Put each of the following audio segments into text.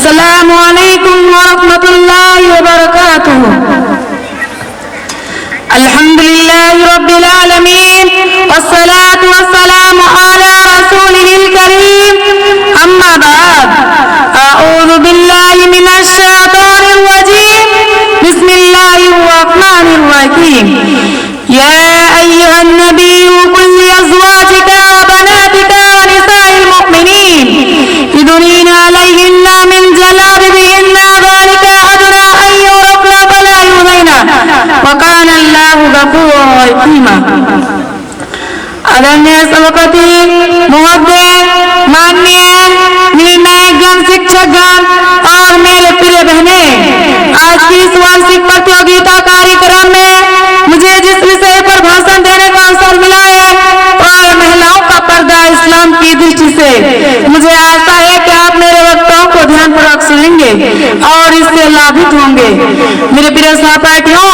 السلام علیکم ورحمۃ اللہ وبرکاتہ. الحمد للہ رب العالمین والصلاة والسلام علی رسولہ الکریم. اما بعد اعوذ باللہ من الشیطان الرجیم. بسم اللہ الرحمن الرحیم. یا ایھا النبی قل لازواجک وبناتک ونساء المؤمنین یدنین علیہن من جلابیبہن ذلک ادنی ان یعرفن فلا یؤذین وکان اللہ غفورا رحیما. आदरणीय सभापति महोदय, माननीय निर्णायकगण, शिक्षकगण और मेरे प्रिय बहने, आज की इस वार्षिक प्रतियोगिता कार्यक्रम में मुझे जिस विषय पर भाषण देने का अवसर मिला है और महिलाओं का पर्दा इस्लाम की दृष्टि से, मुझे आशा है कि आप मेरे वक्तव्यों को ध्यानपूर्वक सुनेंगे और इससे लाभित होंगे. मेरे प्रिय सहपाठियों,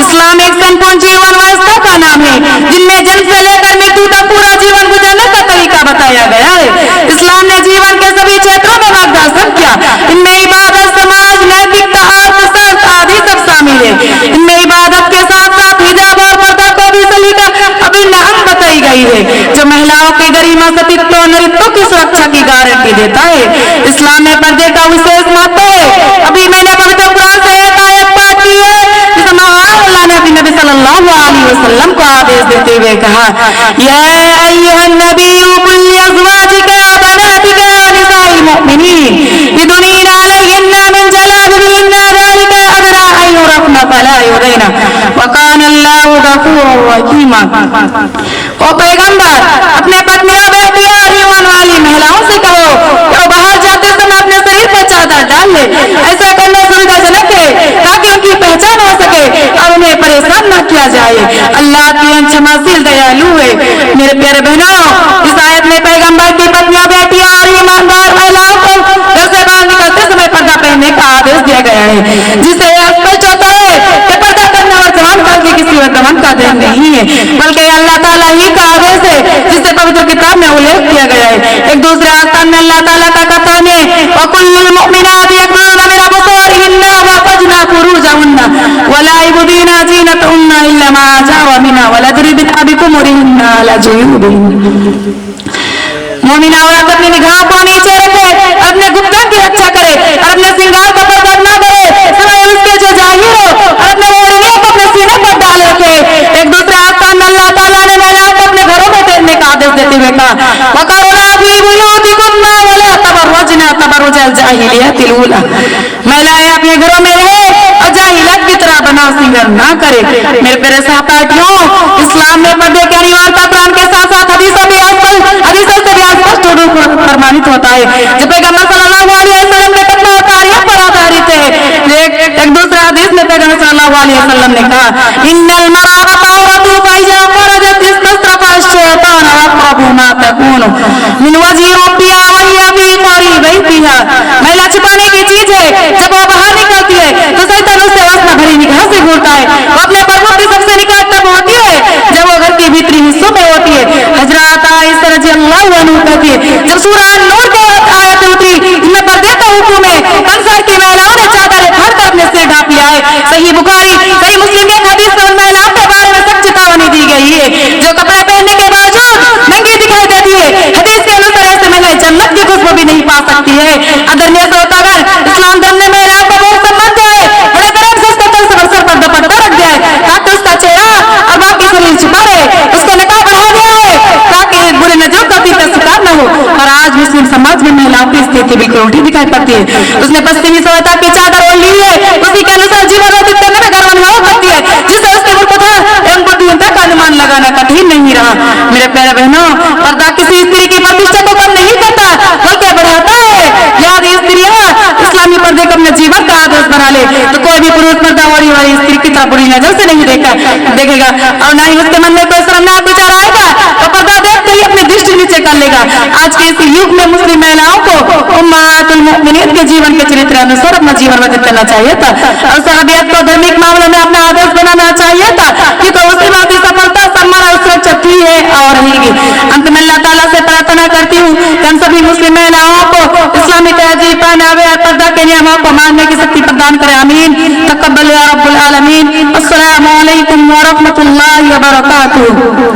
इस्लाम एक संपूर्ण जीवन व्यवस्था का नाम है जिनमें जन्म से लेकर मृत्यु तक पूरा जीवन गुजरने का तरीका बताया गया है. इस्लाम ने जीवन के सभी क्षेत्रों में मार्गदर्शन किया. इनमें इबादत, समाज, नैतिकता, अर्थ, शर्त आदि सब शामिल है. इनमें इबादत के साथ साथ हिजाब और पर्दा को भी सलीका अभिन्न अंग बताई गई है जो महिलाओं की गरिमा, सतीत्व और नारीत्व की सुरक्षा की गारंटी देता है. इस्लाम में पर्दे का विशेष महत्व है. अभी मैंने पवित्र कुरान से एक आयत पाठ की है जिसमें अल्लाह ने अपने नबी सल्लल्लाहु अलैहि वसल्लम को आदेश देते हुए कहा, या अय्युहन नबी कुल लिअज़वाजिक व बनातिक व निसाइल मुमिनीन युदनीन अलैहिन्न मिन जलाबिबिहिन्न ज़ालिका अदना अन युरफ़्न फला युज़ैन व काना अल्लाहु गफूरर रहीमा. ओ पैगंबर, अपने पत्नियों, बेटियों और ईमान वाली महिलाओं से कहो कि वो बाहर जाते समय अपने शरीर पर चादर डाल ले. ऐसा करना सुविधाजनक है ताकि उनकी पहचान हो सके और उन्हें परेशान न किया जाए. अल्लाह अत्यंत क्षमाशील दयालु है. मेरे प्यारे बहनों, इस आयत में पैगंबर की पत्नियों, बेटियों और ईमानदार महिलाओं को घर से बाहर निकलते समय पर्दा पहनने का आदेश दिया गया है, जिससे यह स्पष्ट होता है कि पर्दा करना और जवान मर्द की किसी वर्तमान का देन नहीं है, बल्कि अल्लाह ताला ही का आदेश है जिससे पवित्र किताब में उल्लेख किया गया है. एक दूसरे आस्थान में अल्लाह ताला का कथन है, वकुल लिलमुमिनाति यग़ज़ुज़्न मिन अबसारिहिन्ना वयहफ़ज़्न फुरूजहुन्ना वला युबदीना ज़ीनतहुन्ना इल्ला मा ज़हरा मिन्हा वला यज़रिबना बिख़ुमुरिहिन्ना अला जुयूबिहिन्ना. मोमिना औरत अपनी निगाहों को नीचे रखे, अपने गुप्तन की रक्षा करे और अपने श्रृंगार को प्रकट न करे सिवाय उसके जो जाहिर हो, और अपने ओढ़नियों को अपने सीने पर डाल रखे. एक दूसरे आस्थान में अल्लाह ताला ने महिलाओं को अपने घरों में ठहरने का आदेश देते हुए कहा, वक़रना फ़ी बुयूतिकुन्ना वला तबर्रजना तबर्रुजल जाहिलिय्यतिल ऊला. महिलाएं अपने घरों में रहे और जाहिलियत की तरह बनाव सिंगार ना करे. मेरे प्यारे सहपाठियों, इस्लाम में पर्दे की अनिवार्यता कुरान के साथ साथ हदीसों से भी स्पष्ट रूप में प्रमाणित होता है. जब पैगंबर सल्लल्लाहु अलैहि वसल्लम के कथन और तारीफ पर आधारित है. एक दूसरे हदीस में पैगंबर सल्लल्लाहु अलैहि वसल्लम ने कहा, इन्नल मरअता औरतु फइज़ा खरजत इस्तस्रफ़ अश-शैतान अक़रबु मा तकूनु मिन वजहि रब्बिहा व हिया फी क़री बैतिहा. महिला छिपाने की चीज है. जब वो बाहर निकलती है तो शैतान उससे वस्न भरी निगाह से घूरता है. वो अपने प्रभु की सबसे निकट तब होती है जब वो घर के भीतरी हिस्सों में होती है. हजरत आयशा रज़ियल्लाहु अन्हा कहती है, जब सूरह अन-नूर की आयत उतरी जिसमें पर्दे का हुक्म है, अंसार की महिलाओं ने चादरें फाड़कर अपने सिर ढांप लिया है. सही बुखारी, सही मुस्लिम के हदीस में उन महिलाओं के बारे में सख्त चेतावनी दी गई है जो कपड़े पहनने के बावजूद नंगी दिखाई देती है. हदीस के अनुसार ऐसे महिलाएं जन्नत की खुशबू भी नहीं पा सकती है. आदरणीय श्रोतागण, इस्लाम धर्म ने महिलाओं को बहुत सम्मान दिया है. बड़े गर्व से उसका तन से सर पर दुपट्टा रख दिया है ताकि उसका चेहरा और बाकी शरीर छिपा रहे. उसको निकाब बढ़ा दिया है ताकि बुरे नजरों का भी शिकार न हो. और आज मुस्लिम समाज में महिलाओं की स्थिति बिल्कुल उल्टी दिखाई पड़ती है. उसने पश्चिमी सभ्यता की चादर ओढ़ ली है. उसी के अनुसार जीवन व्यतीत करने में गर्व अनुभव करती है, जिससे उसके मूर्खता एवं बुद्धिहीनता का अनुमान लगाना कठिन नहीं रहा. मेरे प्यारे बहनों, पर्दा किसी स्त्री की प्रतिष्ठा को कम नहीं करता बल्कि बढ़ाता है. याद स्त्रियां इस्लामी पर्दे को अपने जीवन का आदर्श बना ले तो कोई भी पुरुष पर्दा ओढ़ी वाली स्त्री की तरफ बुरी नजर से नहीं देखेगा और न ही उसके मन में कोई शर्मनाक विचार आएगा. तो पर्दा देखते ही अपनी दृष्टि नीचे कर लेगा. आज के इस युग में मुस्लिम महिलाओं को उम्महातुल मुमिनीन के जीवन के चरित्र अनुसार अपना जीवन व्यतीत करना चाहिए था और सहाबियत को धार्मिक मामलों में अपना आदर्श बनाना चाहिए था, क्योंकि मुस्लिमों की सफलता, सम्मान और सुरक्षा थी है और रहेगी. अंत में अल्लाह ताला से प्रार्थना करती हूँ कि हम सभी मुस्लिम महिलाओं को इस्लामी तहजीब, पहनावे और पर्दा के کے نعموں کو ماننے کی شکتی प्रदान کرے آمین تقبل یا رب العالمین السلام علیکم ورحمۃ اللہ وبرکاتہ